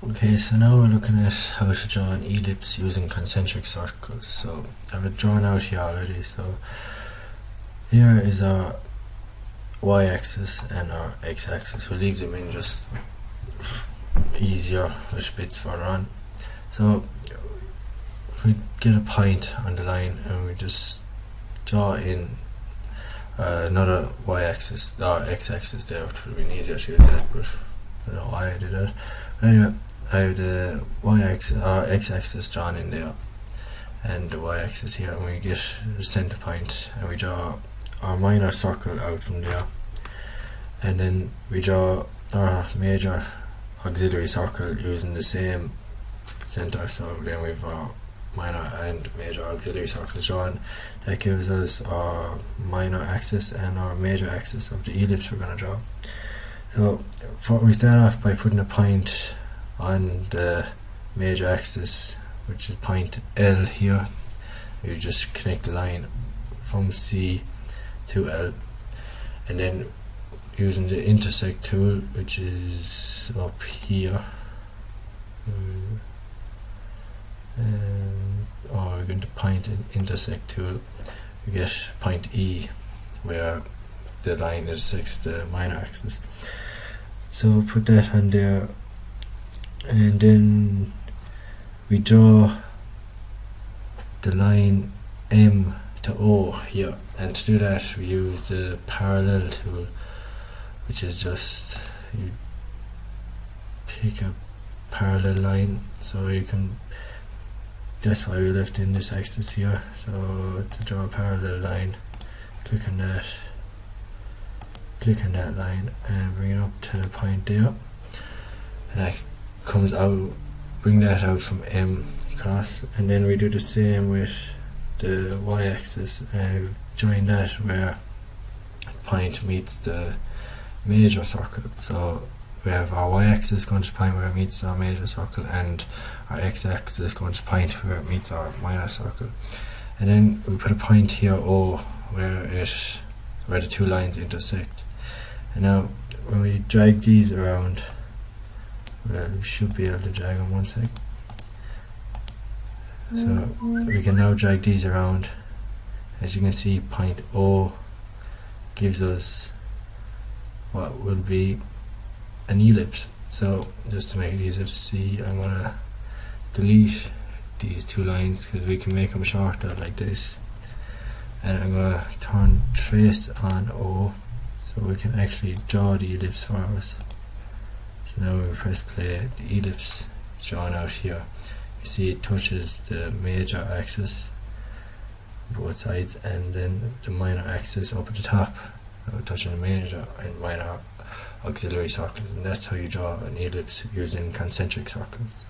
Okay, so now we're looking at how to draw an ellipse using concentric circles. So I have it drawn out here already. So here is our y-axis and our x-axis. We'll leave them in just easier with bits further on. So we get a point on the line and we just draw in another y-axis or x-axis there, which would have been easier to use that, but I don't know why I did that. But anyway, I have the y-axis or x-axis drawn in there and the y-axis here, and we get the center point and we draw our minor circle out from there, and then we draw our major auxiliary circle using the same center. So then we've our minor and major auxiliary circles drawn. That gives us our minor axis and our major axis of the ellipse we're going to draw. So we start off by putting a point on the major axis, which is point L here. You just connect the line from C to L, and then using the intersect tool, which is up here, or we're going to point and intersect tool, we get point E, where the line intersects the minor axis. So put that on there, and then we draw the line M to O here, and to do that we use the parallel tool, which is just you pick a parallel line. So you can, that's why we left in this axis here. So to draw a parallel line, click on that line and bring it up to the point there, and that comes out, bring that out from M across, and then we do the same with the y-axis and join that where point meets the major circle. So we have our y-axis going to the point where it meets our major circle, and our x-axis going to the point where it meets our minor circle. And then we put a point here O where the two lines intersect. And now when we drag these around, well, we should be able to drag them one sec. So we can now drag these around. As you can see, point O gives us what will be an ellipse. So just to make it easier to see, I'm going to delete these two lines because we can make them shorter like this, and I'm going to turn trace on O so we can actually draw the ellipse for us. So now when we press play, the ellipse is drawn out here. You see it touches the major axis both sides, and then the minor axis up at the top, touching the major and minor auxiliary circles, and that's how you draw an ellipse using concentric circles.